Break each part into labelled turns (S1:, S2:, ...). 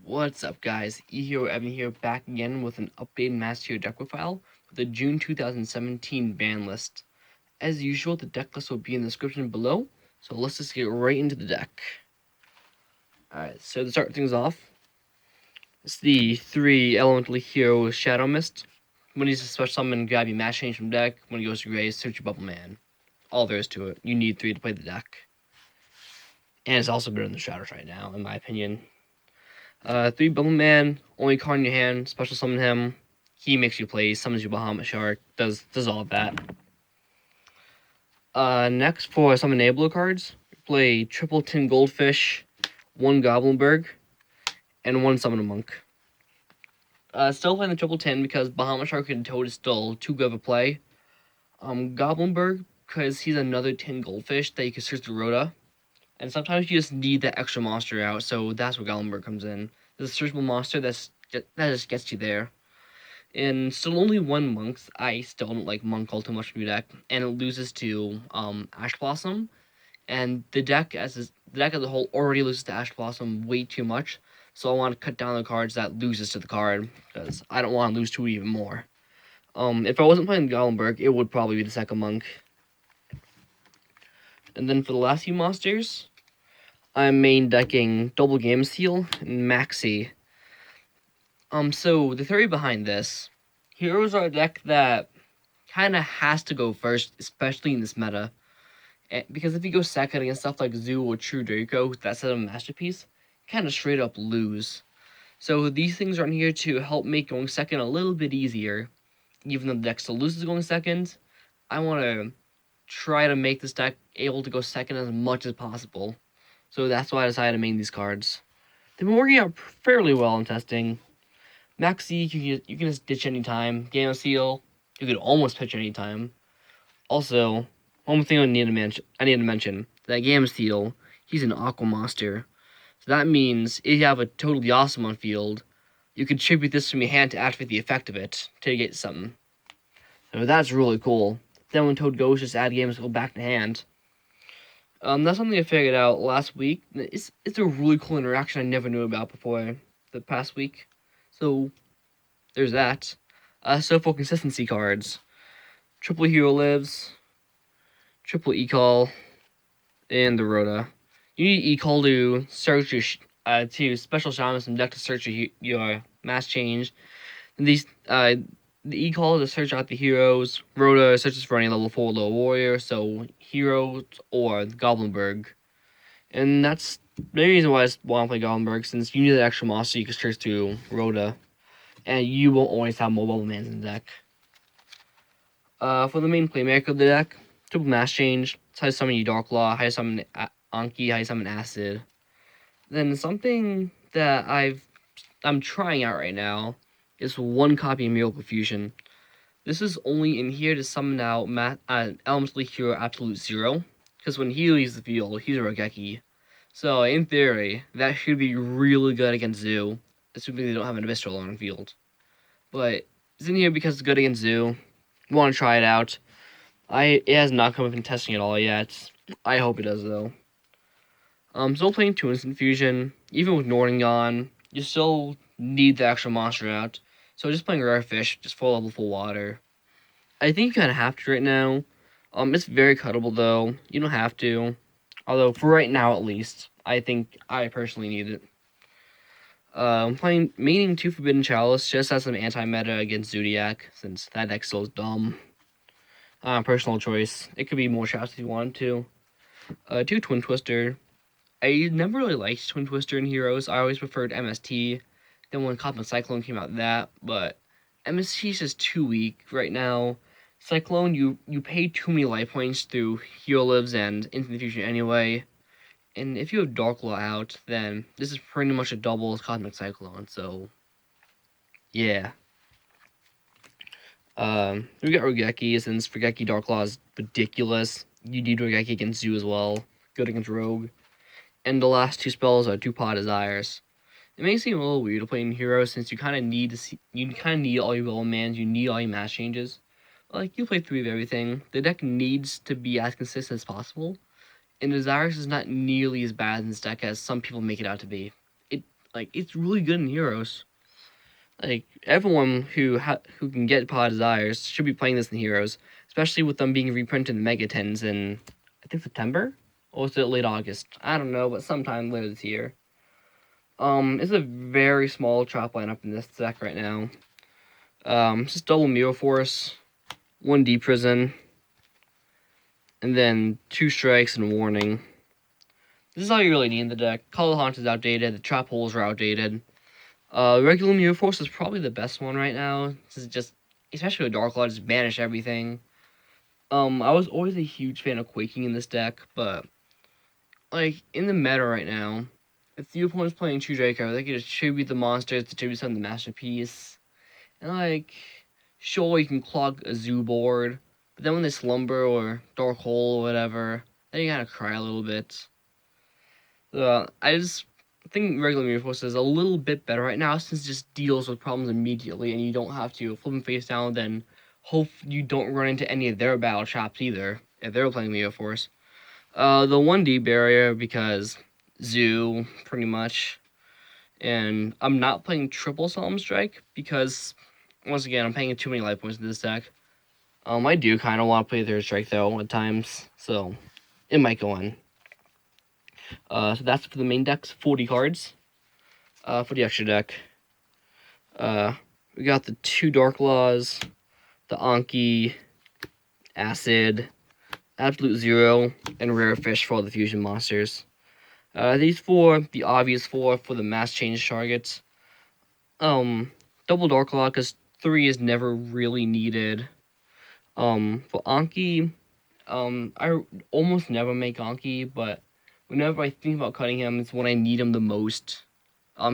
S1: What's up, guys? eHero Evan here, back again with an updated Master Hero deck profile for the June 2017 ban list. As usual, the deck list will be in the description below, so let's just get right into the deck. Alright, so to start things off, it's the 3 Elemental Hero Shadow Mist. When he's a special summon, grab your Mass Change from deck. When he goes to Gray, search your Bubble Man. All there is to it. You need 3 to play the deck. And it's also better than the Shadows right now, in my opinion. 3 Bubble Man, only card in your hand, special summon him. He makes you play, summons your Bahamut Shark, does all of that. Next, for some enabler cards, play triple tin Goldfish, 1 Goblinberg, and 1 Summon a Monk. Still playing the triple tin because Bahamut Shark and Toad is still too good of a play. Goblinberg, because he's another tin Goldfish that you can search through Rhoda. And sometimes you just need that extra monster out, so that's where Goblinberg comes in. There's a searchable monster that just gets you there. And still only 1 monk. I still don't like monk all too much from your deck, and it loses to Ash Blossom. And the deck as a whole already loses to Ash Blossom way too much. So I want to cut down the cards that loses to the card because I don't want to lose to it even more. If I wasn't playing Goblinberg, it would probably be the second monk. And then for the last few monsters, I'm main decking Double Gamesteal and Maxi. So the theory behind this, heroes are a deck that kind of has to go first, especially in this meta. Because if you go second against stuff like Zoo or True Draco, that set of Masterpiece, kind of straight up lose. So these things are in here to help make going second a little bit easier. Even though the deck still loses going second, I want to try to make this deck able to go second as much as possible. So that's why I decided to main these cards. They've been working out fairly well in testing. Maxi, you can just ditch anytime. Gamesteal, you could almost pitch anytime. Also, one thing I need to mention that Gamesteal, he's an Aqua Monster. So that means if you have a totally awesome on field, you can tribute this from your hand to activate the effect of it to get something. So that's really cool. Then when Toad goes, just add Gamesteal back to hand. That's something I figured out last week. It's a really cool interaction I never knew about before the past week. So there's that. So for consistency cards, triple Hero Lives, triple E-Call, and the Rhoda. You need E-Call to search your to special shaman some deck to search your mass change. And these the E-Call to search out the heroes. Rhoda searches for any level 4 low warrior, so heroes or Goblinberg. And that's the reason why I want to play Goblinberg, since you need that extra monster you can search through Rhoda. And you won't always have more Bubble Mans in the deck. For the main playmaker of the deck, triple mass change, high summon you Darklaw, high summon Anki, high summon Acid. Then something that I'm trying out right now is 1 copy of Miracle Fusion. This is only in here to summon out Elemental Hero Absolute Zero, because when he leaves the field, he's a Rogeki. So in theory, that should be really good against Zoo, assuming they don't have an Abyssal on the field. But it's in here because it's good against Zoo. You want to try it out. It has not come up in testing at all yet. I hope it does though. Still playing 2 Instant Fusion. Even with Nordingon, you still need the extra monster out. So just playing Rare Fish, just full level full water. I think you kind of have to right now. It's very cuttable though. You don't have to. Although for right now at least, I think I personally need it. I'm playing maining 2 Forbidden Chalice just as some anti-meta against Zodiac, since that deck still is dumb. Personal choice. It could be more shots if you wanted to. 2 Twin Twister. I never really liked Twin Twister in Heroes. I always preferred MST. Then when Cosmic Cyclone came out, but MST is just too weak right now. Cyclone, you pay too many life points through Hero Lives and Instant Fusion anyway. And if you have Darklaw out, then this is pretty much a double as Cosmic Cyclone, so yeah. We got Rogeki, since Rogeki Darklaw is ridiculous. You need Rogeki against Zoo as well. Good against Rogue. And the last 2 spells are 2 Pot Desires. It may seem a little weird to play in Heroes, since you kind of need all your Bubble Mans, you need all your mass changes. Like, you play 3 of everything. The deck needs to be as consistent as possible. And Desires is not nearly as bad in this deck as some people make it out to be. Like, it's really good in Heroes. Like, everyone who can get Pod Desires should be playing this in Heroes, especially with them being reprinted in Megatens in, I think, September? Or was it late August? I don't know, but sometime later this year. It's a very small trap lineup in this deck right now. It's just double Mirror Force, 1 Deep Prison, and then 2 Strikes and Warning. This is all you really need in the deck. Color Haunt is outdated, the trap holes are outdated. Regular Mirror Force is probably the best one right now. This is just, especially with Dark Law, just banish everything. I was always a huge fan of Quaking in this deck, but, like, in the meta right now, if the opponent's playing True Draco, they can just tribute the monsters to tribute some of the Masterpiece. And, like, sure, you can clog a zoo board, but then when they Slumber or Dark Hole or whatever, then you kind of cry a little bit. I just think regular Mirror Force is a little bit better right now since it just deals with problems immediately and you don't have to flip them face down, then hope you don't run into any of their battle traps either if they're playing Mirror Force. The 1D barrier because Zoo, pretty much. And I'm not playing triple Solemn Strike because, once again, I'm paying too many life points in this deck. I do kind of want to play Third Strike though at times, so it might go on. So that's for the main decks, 40 cards. For the extra deck, we got the 2 Dark Laws, the Anki, Acid, Absolute Zero, and Rare Fish for all the fusion monsters. These 4, the obvious 4 for the mass change targets. Double Dark Law, because 3 is never really needed. For Anki, I almost never make Anki, but whenever I think about cutting him, it's when I need him the most.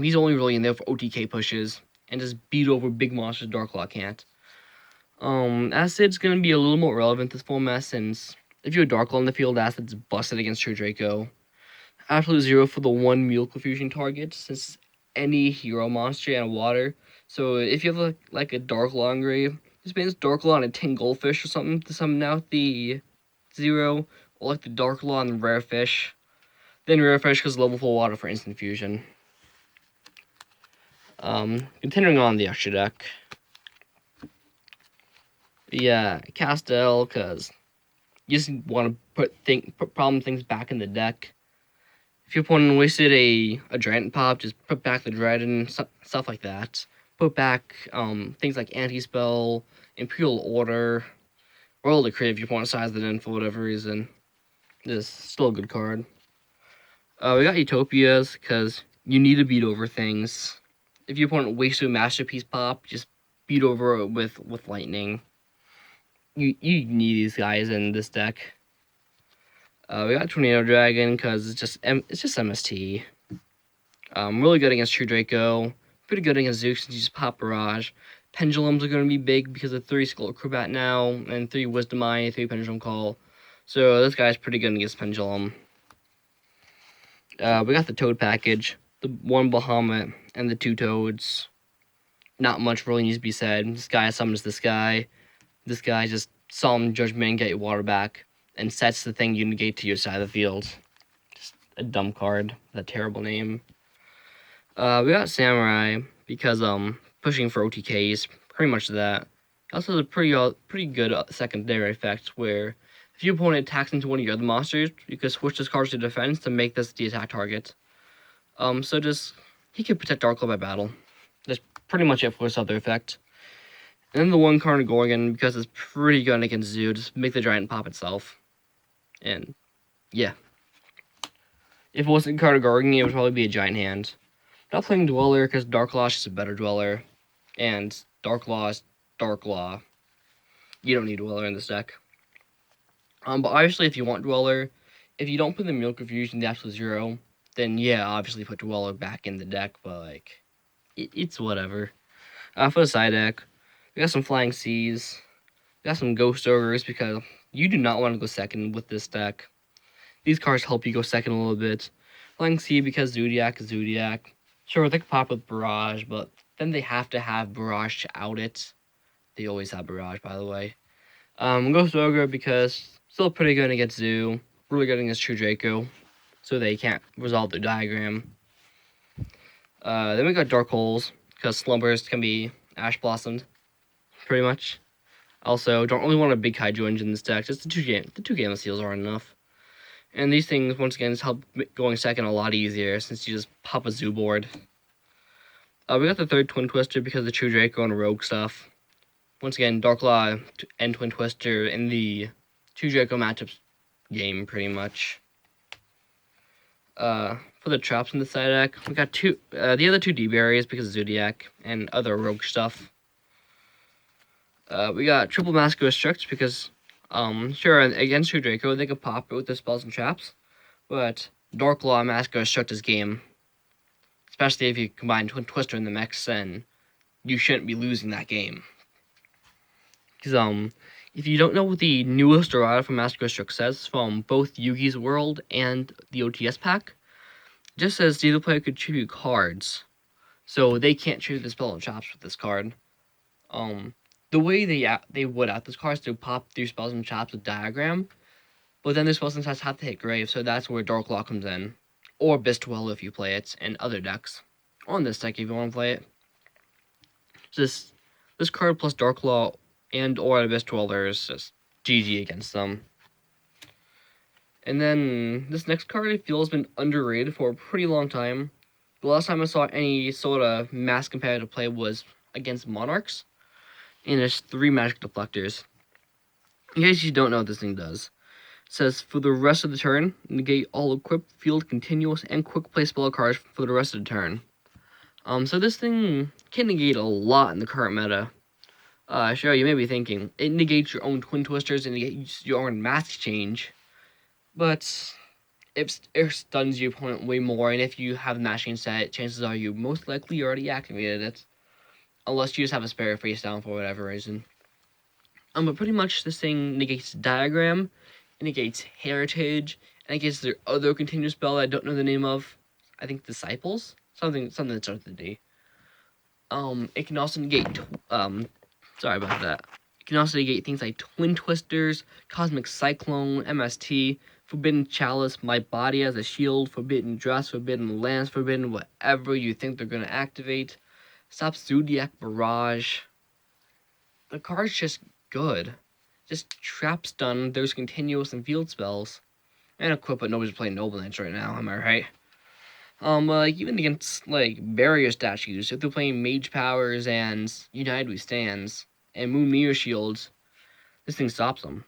S1: He's only really in there for OTK pushes and just beat over big monsters Dark Law can't. Acid's gonna be a little more relevant this format since if you have Dark Law in the field, Acid's busted against True Draco. Absolute Zero for the 1 Mule Confusion target since any hero monster and water. So if you have like a Dark Law engrave, just bans Dark Law and a 10 Goldfish or something to summon out the 0, or like the Dark Law and Rare Fish. Then Rare Fish because level 4 water for instant fusion. Continuing on the extra deck. Yeah, Castel, because you just want to put problem things back in the deck. If your opponent wasted a Dread Pop, just put back the Dread and stuff like that. Put back things like Anti-Spell, Imperial Order, Royal Decree if you want to size it in for whatever reason. This is still a good card. We got Utopias, because you need to beat over things. If your opponent wasted a Masterpiece Pop, just beat over it with Lightning. You need these guys in this deck. We got Tornado Dragon because it's just MST. Really good against True Draco. Pretty good against Zeus since you just pop Barrage. Pendulums are going to be big because of 3 Skull Acrobat now and 3 Wisdom Eye, 3 Pendulum Call. So this guy's pretty good against Pendulum. We got the Toad package, the 1 Bahamut, and the 2 Toads. Not much really needs to be said. This guy summons this guy. This guy just Solemn Judgment and get your water back, and sets the thing you negate to your side of the field. Just a dumb card with a terrible name. We got Samurai because pushing for OTKs, pretty much that. Also, a pretty good secondary effect where if your opponent attacks into one of your other monsters, you can switch this card to defense to make this the attack target. So just he can protect Dark Claw by battle. That's pretty much it for this other effect. And then the 1 Carnagorgon, because it's pretty good against Zoo, just make the Giant pop itself. And, yeah. If it wasn't Carnagorgon, it would probably be a Giant Hand. Not playing Dweller, because Dark Law is just a better Dweller. And Dark Law is Dark Law. You don't need Dweller in this deck. But obviously, if you want Dweller, if you don't put the Mule Confusion, the Absolute Zero, then yeah, obviously put Dweller back in the deck, but, like, it's whatever. For the side deck, we got some Flying Seas. We got some Ghost Ogres because you do not want to go second with this deck. These cards help you go second a little bit. Flying Sea because Zodiac is Zodiac. Sure, they can pop with Barrage, but then they have to have Barrage to out it. They always have Barrage, by the way. Ghost Ogre because still pretty good against Zoo. Really good against True Draco. So they can't resolve their diagram. Then we got Dark Holes, because Slumbers can be Ash Blossomed, pretty much. Also, don't really want a big Kaiju engine in this deck, just the two Gamma Seals are enough. And these things, once again, just help going second a lot easier, since you just pop a Zoo board. We got the third Twin Twister because of the True Draco and Rogue stuff. Once again, Dark Law and Twin Twister in the True Draco matchups game, pretty much. For the traps in the side deck, we got the other two D-Berries because of Zodiac and other Rogue stuff. We got triple Mask Restrict because, sure, against True Draco, they could pop it with their spells and traps, but Dark Law Mask Restrict is game. Especially if you combine Twin Twister in the mix, then you shouldn't be losing that game. Because, if you don't know what the newest errata from Mask Restrict says from both Yugi's World and the OTS pack, it just says the other player could tribute cards. So they can't tribute the spell and traps with this card. The way they would at this card is to pop through spells and traps with Diagram, but then the spells and traps have to hit Grave, so that's where Dark Law comes in. Or Bistwell if you play it, and other decks. On this deck if you want to play it. This card plus Dark Law and or Abyss Dweller is just GG against them. And then this next card I feel has been underrated for a pretty long time. The last time I saw any sort of mass competitive play was against Monarchs. And there's 3 Magic Deflectors. In case you don't know what this thing does. It says, for the rest of the turn, negate all equipped, field, continuous, and quick play spell cards for the rest of the turn. So this thing can negate a lot in the current meta. Sure, you may be thinking, it negates your own Twin Twisters and negates your own Mass Exchange. But it stuns your opponent way more, and if you have the Mass Exchange set, chances are you most likely already activated it. Unless you just have a spare face down for whatever reason. But pretty much this thing negates Diagram, it negates Heritage, and it negates their other continuous spell that I don't know the name of. I think Disciples? Something that starts with a D. It can also negate, sorry about that. It can also negate things like Twin Twisters, Cosmic Cyclone, MST, Forbidden Chalice, My Body as a Shield, Forbidden Dress, Forbidden Lance, Forbidden whatever you think they're going to activate. Stop Zodiac Barrage. The card's just good. Just trap stun, there's continuous and field spells. And equip, but nobody's playing Noble Lance right now, am I right? Even against, barrier statues, if they're playing Mage Powers and United We Stands, and Moon Mirror Shields, this thing stops them.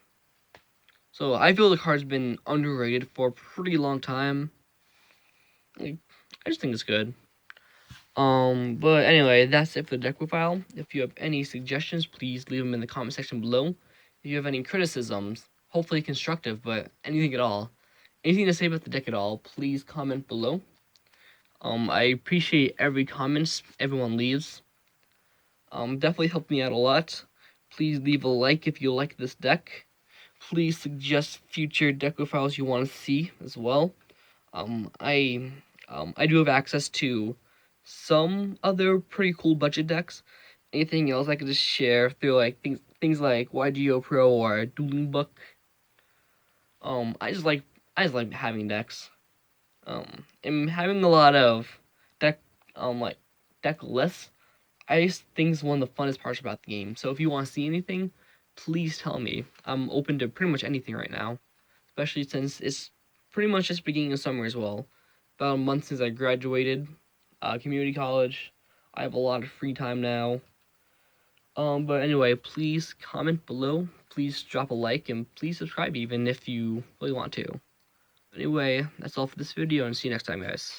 S1: So, I feel the card's been underrated for a pretty long time. I just think it's good. But anyway, that's it for the deck profile. If you have any suggestions, please leave them in the comment section below. If you have any criticisms, hopefully constructive, but anything at all, anything to say about the deck at all, please comment below. I appreciate every comment everyone leaves. Definitely helped me out a lot. Please leave a like if you like this deck. Please suggest future deck profiles you want to see as well. I do have access to some other pretty cool budget decks. Anything else I could just share through things like YGO Pro or Dueling Book. I just like having decks. And having a lot of deck lists. I just think is one of the funnest parts about the game. So if you want to see anything, please tell me. I'm open to pretty much anything right now, especially since it's pretty much just beginning of summer as well. About a month since I graduated community college. I have a lot of free time now. But anyway, please comment below. Please drop a like and please subscribe even if you really want to. Anyway, that's all for this video and see you next time, guys.